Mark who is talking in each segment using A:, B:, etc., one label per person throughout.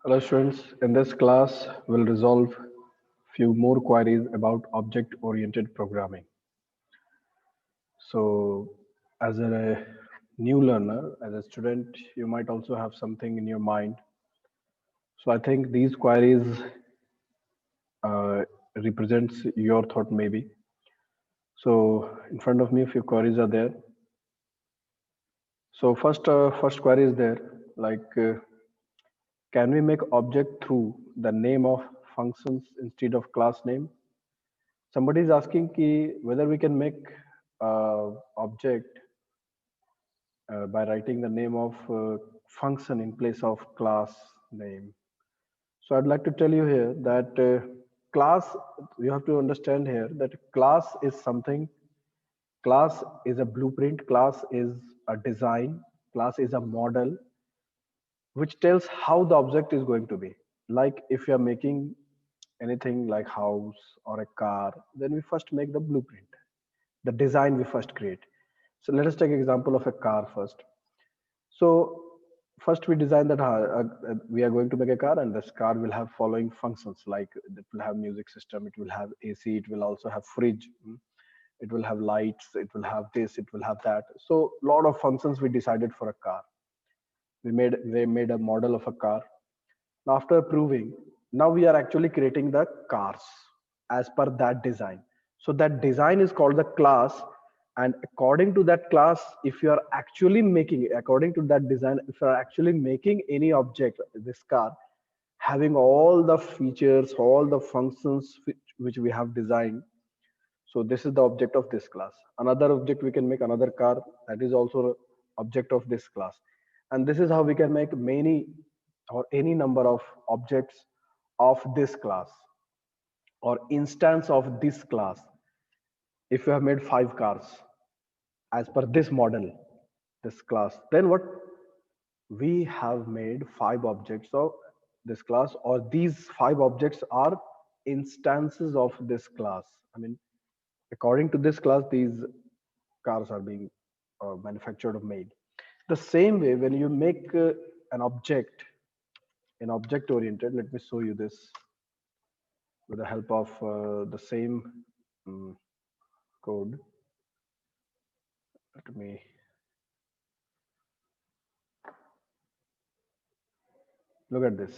A: Hello students, in this class we'll resolve few more queries about object-oriented programming. So as a new learner, as a student, you might also have something in your mind. So I think these queries uh, represents your thought maybe. So in front of me a few queries are there. So first query is there like can we make object through the name of functions instead of class name? Somebody is asking ki whether we can make object by writing the name of function in place of class name. So I'd like to tell you here that class, you have to understand here that class is something, class is a blueprint, class is a design, class is a model which tells how the object is going to be. Like if you are making anything like house or a car, then we first make the blueprint, the design we first create. So let us take example of a car first. So first we design that we are going to make a car, and this car will have following functions like it will have music system, it will have AC, it will also have fridge, it will have lights, it will have this, it will have that. So lot of functions we decided for a car. We made a model of a car. Now after proving, now we are actually creating the cars as per that design. So that design is called the class, and according to that class, if you are actually making, according to that design, if you are actually making any object, this car, having all the features, all the functions which we have designed, so this is the object of this class. Another object we can make another car, that is also object of this class. And this is how we can make many or any number of objects of this class or instance of this class. If you have made 5 cars as per this model, this class, then what, we have made 5 objects of this class, or these 5 objects are instances of this class. I mean, according to this class, these cars are being manufactured or made. The same way, when you make an object in object oriented, let me show you this with the help of the same um, code. Let me look at this.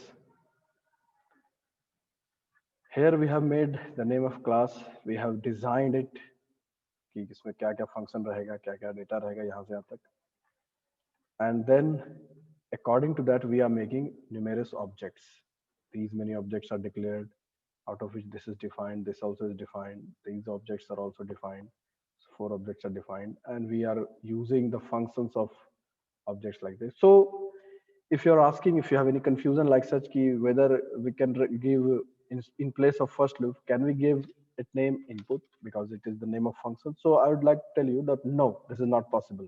A: Here we have made the name of class. We have designed it कि इसमें क्या क्या function रहेगा, क्या क्या data रहेगा यहाँ से यहाँ तक. And then according to that we are making numerous objects. These many objects are declared, out of which this is defined, this also is defined, these objects are also defined. So 4 objects are defined, and we are using the functions of objects like this. So if you're asking, if you have any confusion like such key, whether we can give in place of first loop, can we give it name input because it is the name of function? So I would like to tell you that no, this is not possible.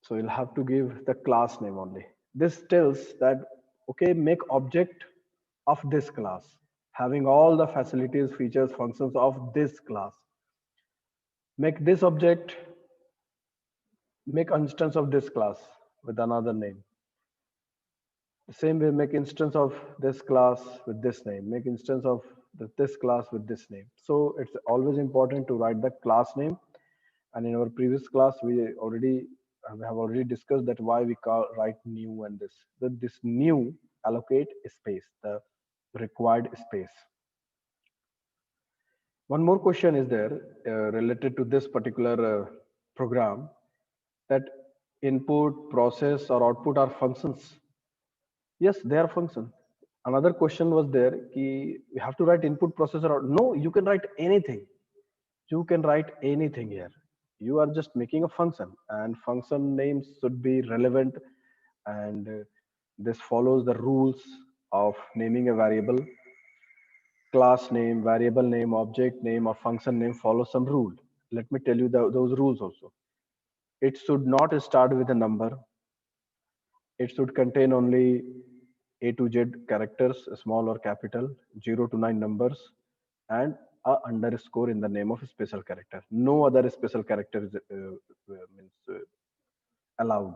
A: So you'll have to give the class name only. This tells that, okay, make object of this class, having all the facilities, features, functions of this class. Make this object, make instance of this class with another name. The same way, make instance of this class with this name, make instance of this class with this name. So it's always important to write the class name. And in our previous class, we have already discussed that why we call write new, and this new allocate space, the required space. One more question is there related to this particular program, that input, process, or output are functions. Yes, they are function. Another question was there, ki we have to write input, process, or no, you can write anything. You can write anything here. You are just making a function, and function names should be relevant, and this follows the rules of naming a variable. Class name, variable name, object name, or function name follow some rule. Let me tell you those rules also. It should not start with a number. It should contain only A to Z characters, small or capital, 0 to 9 numbers, and a underscore in the name of a special character. No other special character is allowed.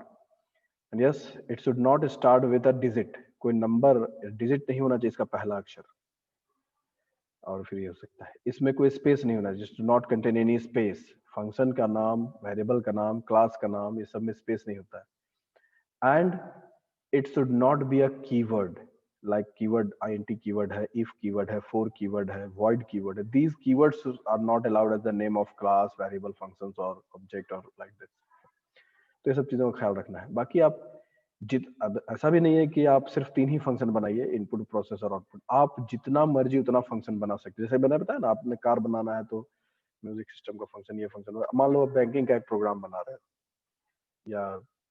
A: And yes it should not start with a digit, कोई number digit नहीं होना चाहिए इसका पहला अक्षर, और फिर ये हो सकता है इसमें कोई स्पेस नहीं होना चाहिए, just not contain any space, function का नाम, वेरिएबल का नाम, क्लास का नाम, ये सब में स्पेस नहीं होता है। And it should not be a keyword, like keyword int keyword है, if कीवर्ड है, for कीवर्ड है, void कीवर्ड है, these keywords are not allowed as the name of class, variable, functions or object or like this। तो ये सब चीजों का ख्याल रखना है। बाकी आप अब ऐसा भी नहीं है कि आप सिर्फ 3 ही फंक्शन बनाइए, इनपुट, प्रोसेस और आउटपुट, आप जितना मर्जी उतना फंक्शन बना सकते हैं। जैसे मैंने बताया ना, आपने कार बनाना है तो म्यूजिक सिस्टम का फंक्शन, ये फंक्शन, मान लो आप बैंकिंग का एक प्रोग्राम बना रहे हैं, या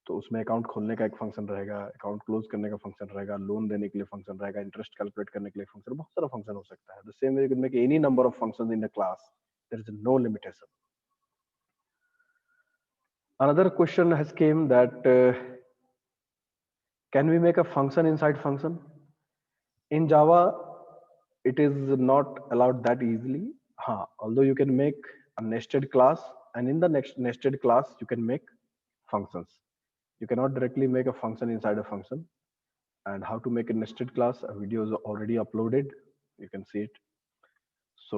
A: तो उसमें अकाउंट खोलने का एक फंक्शन रहेगा, अकाउंट क्लोज करने का फंक्शन रहेगा, लोन देने के लिए फंक्शन रहेगा, इंटरेस्ट कैलकुलेट करने के लिए फंक्शन, बहुत सारा फंक्शन हो सकता है। The same way you can make any number of functions in a class, there is no limitation. Another question has came that can we make a function inside function? In Java, it is not allowed that easily. Although you can make a nested class, and in the next nested class, you can make functions. You cannot directly make a function inside a function. And how to make a nested class, a video is already uploaded. You can see it. So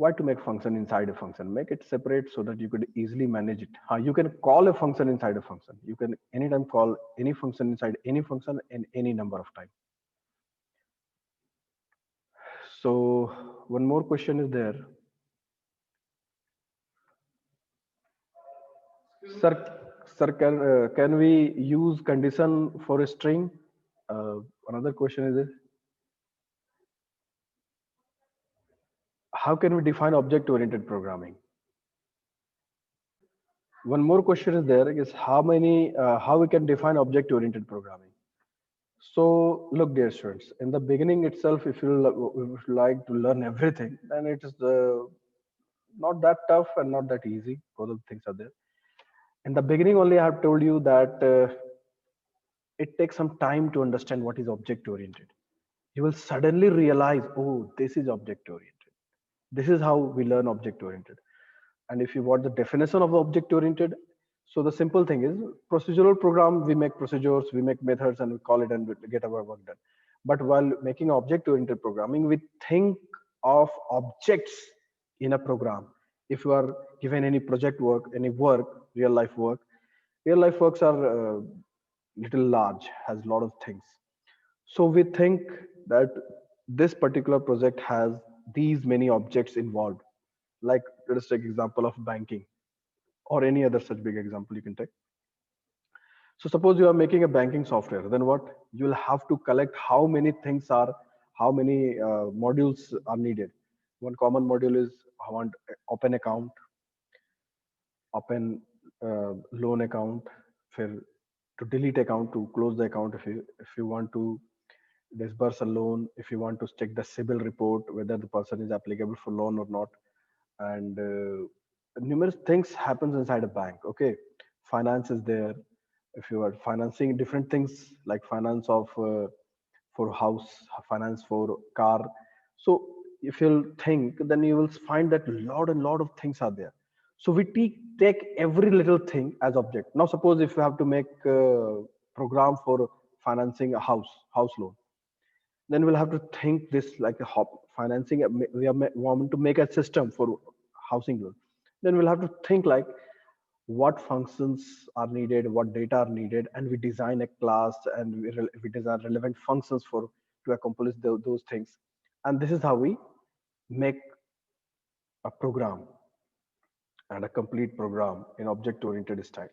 A: why to make function inside a function? Make it separate so that you could easily manage it. You can call a function inside a function. You can anytime call any function inside any function in any number of time. So one more question is there. Sir, can we use condition for a string? Another question is this. How can we define object-oriented programming? One more question is there is how we can define object-oriented programming. So look, dear students, in the beginning itself, if you like to learn everything, then it is not that tough and not that easy. Both of the things are there. In the beginning only, I have told you that it takes some time to understand what is object-oriented. You will suddenly realize, oh, this is object-oriented. This is how we learn object-oriented. And if you want the definition of object-oriented, so the simple thing is procedural program, we make procedures, we make methods, and we call it and we get our work done. But while making object-oriented programming, we think of objects in a program. If you are given any project work, any work, real life works are little large, has a lot of things. So we think that this particular project has these many objects involved. Like let us take example of banking or any other such big example you can take. So suppose you are making a banking software, then what? You will have to collect how many how many modules are needed. One common module is I want open account, open loan account, to delete account, to close the account if you want to disburse a loan, if you want to check the CIBIL report, whether the person is applicable for loan or not, and numerous things happens inside a bank. Okay, finance is there. If you are financing different things like finance of for house, finance for car, so if you'll think, then you will find that lot of things are there. So we take every little thing as object. Now suppose if you have to make a program for financing a house loan, then we'll have to think this like a financing. Want to make a system for housing loan, then we'll have to think like what functions are needed, what data are needed, and we design a class and we design relevant functions for to accomplish those things. And this is how we make a program, and a complete program in object oriented style.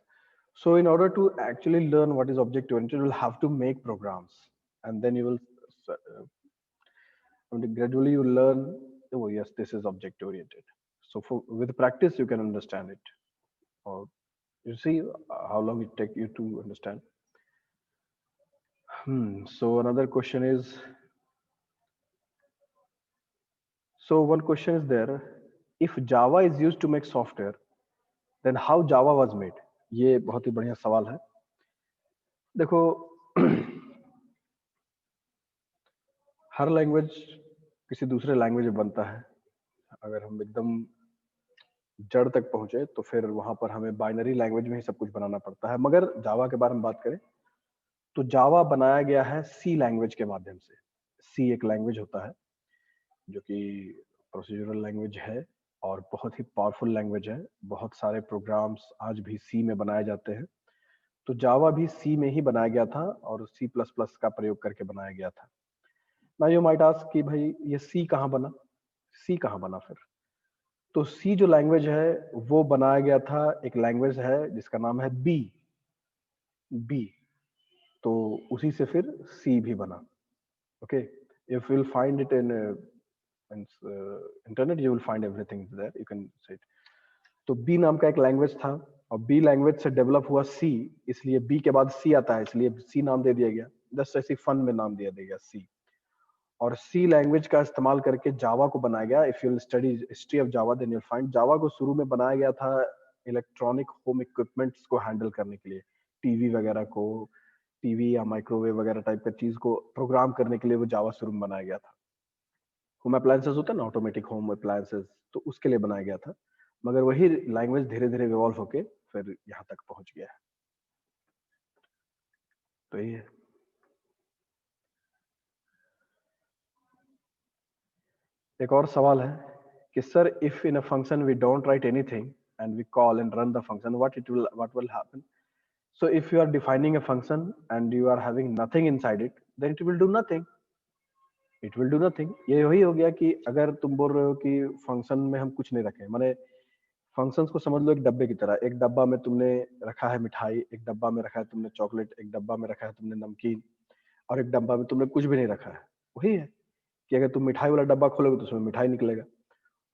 A: So in order to actually learn what is object oriented, you'll have to make programs, and then you will gradually you learn, oh yes, this is object oriented. So with practice you can understand it, or you see how long it take you to understand. So another question is, so one question is there, if Java is used to make software, then how Java was made? ये बहुत ही बढ़िया सवाल है। देखो हर language किसी दूसरे language में बनता है। अगर हम एकदम जड़ तक पहुंचे तो फिर वहां पर हमें बाइनरी लैंग्वेज में ही सब कुछ बनाना पड़ता है। मगर जावा के बारे में बात करें तो जावा बनाया गया है सी लैंग्वेज के माध्यम से। सी एक लैंग्वेज होता है जो कि प्रोसीजरल लैंग्वेज है और बहुत ही पावरफुल लैंग्वेज है। बहुत सारे प्रोग्राम्स आज भी सी में बनाए जाते हैं। तो जावा भी सी में ही बनाया गया था और सी प्लस प्लस का प्रयोग करके बनाया गया था। ना यू माइट आस्क कि भाई ये सी कहाँ बना, सी कहाँ बना फिर? तो सी जो लैंग्वेज है वो बनाया गया था, एक लैंग्वेज है जिसका नाम है बी। बी, तो उसी से फिर सी भी बना। Okay, if will find it in internet you will find everything there, you can say it. तो बी नाम का एक लैंग्वेज था और बी लैंग्वेज से डेवलप हुआ सी, इसलिए बी के बाद सी आता है, इसलिए सी नाम दे दिया गया। जस्ट ऐसी फन में नाम दिया गया सी। और सी लैंग्वेज का इस्तेमाल करके जावा को बनाया गया। If you study history of Java then you find Java को शुरू में बनाया गया था इलेक्ट्रॉनिक होम इक्विपमेंट्स को हैंडल करने के लिए। टीवी वगैरह को, टीवी या माइक्रोवेव वगैरह टाइप का चीज को प्रोग्राम करने के लिए वो जावा शुरू में बनाया गया था। होम अप्लायंसेस होता है ना, ऑटोमेटिक होम अप्लायंसेस, तो उसके लिए बनाया गया था। मगर वही लैंग्वेज धीरे धीरे इवॉल्व होके फिर यहाँ तक पहुंच गया है। तो ये एक और सवाल है कि sir if in a function we don't write anything and we call and run the function what will happen? So if you are defining a function and you are having nothing inside it, then it will do nothing. It will do nothing. ये वही हो गया कि अगर तुम बोल रहे हो कि फंक्शन में हम कुछ नहीं रखे, माने फंक्शंस को समझ लो एक डब्बे की तरह। एक डब्बा में तुमने रखा है मिठाई, एक डब्बा में रखा है तुमने चॉकलेट, एक डब्बा में रखा है तुमने नमकीन, और एक डब्बा में तुमने कुछ भी नहीं रखा है। वही है कि अगर तुम मिठाई वाला डब्बा खोलोगे तो उसमें मिठाई निकलेगा,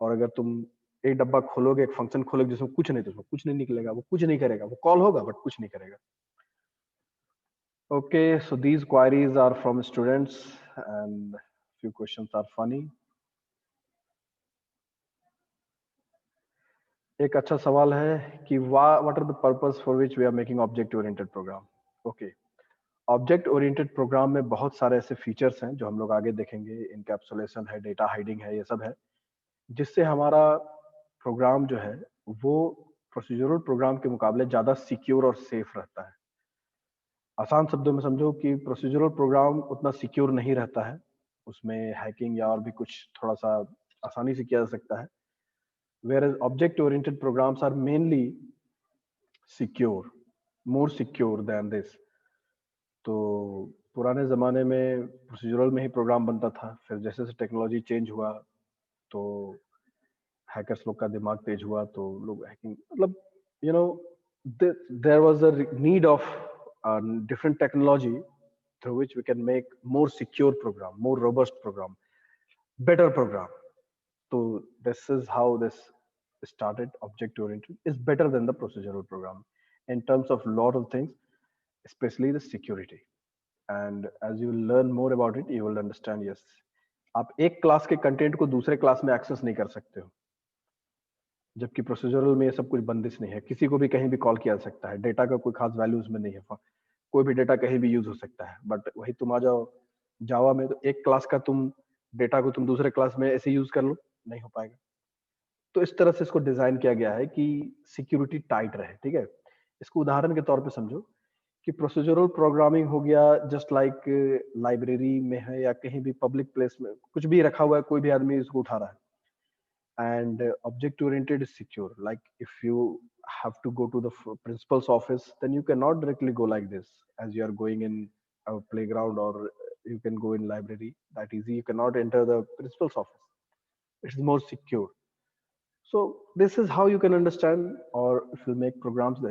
A: और अगर तुम एक डब्बा खोलोगे, एक फंक्शन खोलोगे जिसमें कुछ नहीं, तो उसमें कुछ नहीं निकलेगा। वो कुछ नहीं करेगा, वो कॉल होगा बट कुछ नहीं करेगा। Okay, so these queries are from students and few questions are funny. एक अच्छा सवाल है कि what are the purpose for which we are making object oriented program? Okay, object oriented program में बहुत सारे ऐसे फीचर्स हैं जो हम लोग आगे देखेंगे। इनकैप्सुलेशन है, डेटा हाइडिंग है, ये सब है, जिससे हमारा प्रोग्राम जो है वो प्रोसीजरल प्रोग्राम के मुकाबले ज्यादा सिक्योर और सेफ रहता है। आसान शब्दों में समझो कि प्रोसीजरल प्रोग्राम उतना सिक्योर नहीं रहता है, उसमें हैकिंग या और भी कुछ थोड़ा सा आसानी से किया जा सकता है। whereas object oriented programs are mainly secure, more secure than this। तो पुराने ज़माने में प्रोसीजरल में ही प्रोग्राम बनता था, फिर जैसे जैसे टेक्नोलॉजी चेंज हुआ तो हैकर्स लोग का दिमाग तेज हुआ, तो लोग हैकिंग मतलब you know there was a need of different technology through which we can make more secure program, more robust program, better program. So this is how this started. Object oriented is better than the procedural program in terms of lot of things, especially the security. And as you learn more about it, you will understand, yes, आप एक class के content को दूसरे class में access नहीं कर सकते हो, जबकि प्रोसीजरल में ये सब कुछ बंदिश नहीं है। किसी को भी कहीं भी कॉल किया जा सकता है, डेटा का कोई खास वैल्यू उसमें नहीं है, कोई भी डेटा कहीं भी यूज हो सकता है। बट वही तुम आ जाओ जावा में, तो एक क्लास का तुम डेटा को तुम दूसरे क्लास में ऐसे यूज कर लो, नहीं हो पाएगा। तो इस तरह से इसको डिजाइन किया गया है कि सिक्योरिटी टाइट रहे। ठीक है, इसको उदाहरण के तौर पे समझो कि प्रोसीजरल प्रोग्रामिंग हो गया जस्ट लाइक लाइब्रेरी में है या कहीं भी पब्लिक प्लेस में कुछ भी रखा हुआ है, कोई भी आदमी इसको उठा रहा है। And object oriented is secure, like if you have to go to the principal's office, then you cannot directly go like this as you are going in a playground, or you can go in library that easy. You cannot enter the principal's office, it's more secure. So this is how you can understand, or if you make programs,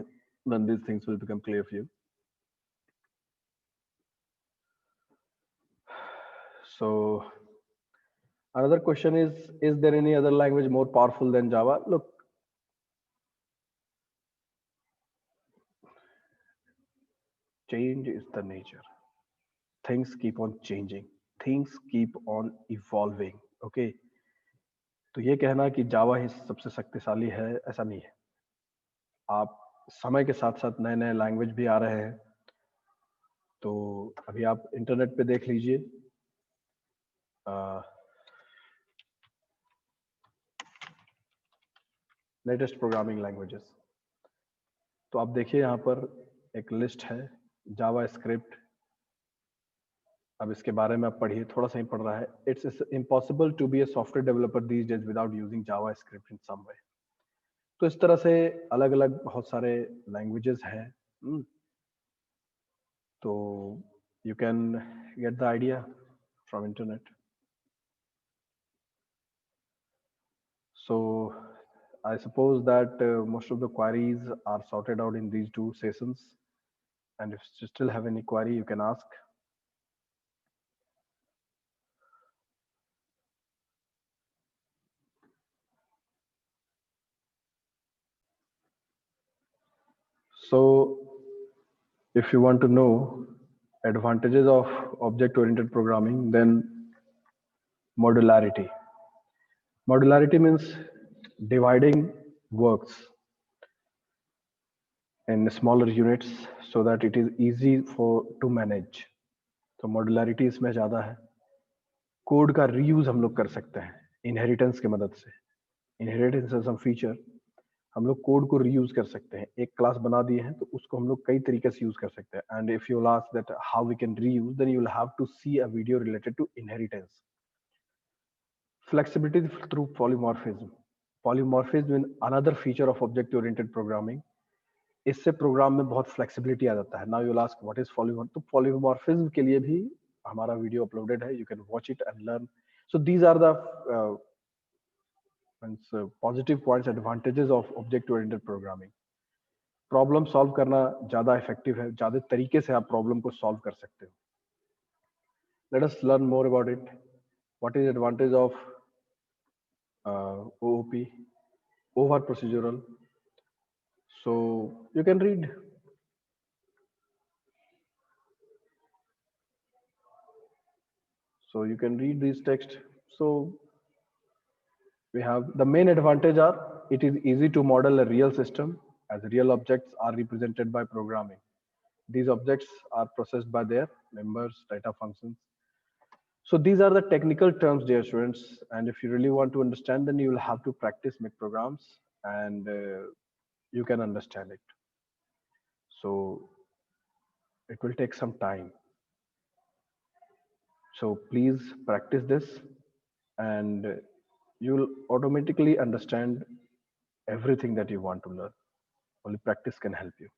A: then these things will become clear for you. So another question is there any other language more powerful than Java? Look, change is the nature. Things keep on changing, things keep on evolving. Okay, तो ये कहना कि जावा ही सबसे शक्तिशाली है, ऐसा नहीं है। आप समय के साथ साथ नए नए लैंग्वेज भी आ रहे हैं। तो अभी आप इंटरनेट पे देख लीजिए, लेटेस्ट प्रोग्रामिंग लैंग्वेजेस। तो आप देखिए यहाँ पर एक लिस्ट है, जावा स्क्रिप्ट, अब इसके बारे में आप पढ़िए, थोड़ा सा ही पढ़ रहा है. It's impossible to be a software developer these days without using JavaScript in some way. तो इस तरह से अलग अलग बहुत सारे लैंग्वेजेस हैं. तो you can get the idea from internet. So I suppose that most of the queries are sorted out in these two sessions. And if you still have any query, you can ask. So if you want to know advantages of object-oriented programming, then modularity. Modularity means dividing works in smaller units so that it is easy for to manage. तो modularity इसमें ज़्यादा है. Code का reuse हम लोग कर सकते हैं इनहेरिटेंस की मदद से. Inheritance is some feature. हम लोग कोड को रीयूज कर सकते हैं. एक क्लास बना दिए हैं तो उसको हम लोग कई तरीके से यूज कर सकते हैं. And if you ask that how we can reuse, then you will have to see a video related to inheritance. Flexibility through polymorphism. Polymorphism in another feature of object oriented programming. इससे program में बहुत flexibility आ जाता है. Now you will ask what is polymorphism. तो polymorphism के लिए भी हमारा वीडियो अपलोडेड है. You can watch it and learn. So these are the positive points, advantages of object oriented programming. Problem solve करना ज्यादा इफेक्टिव है. ज्यादा तरीके से आप प्रॉब्लम को सॉल्व कर सकते हो. Let us learn more about it. What is advantage of OOP, over procedural. So you can read. So you can read these text. So we have the main advantage are it is easy to model a real system as real objects are represented by programming. These objects are processed by their members, data functions. So these are the technical terms, dear students. And if you really want to understand, then you will have to practice make programs and you can understand it. So it will take some time. So please practice this and you'll automatically understand everything that you want to learn. Only practice can help you.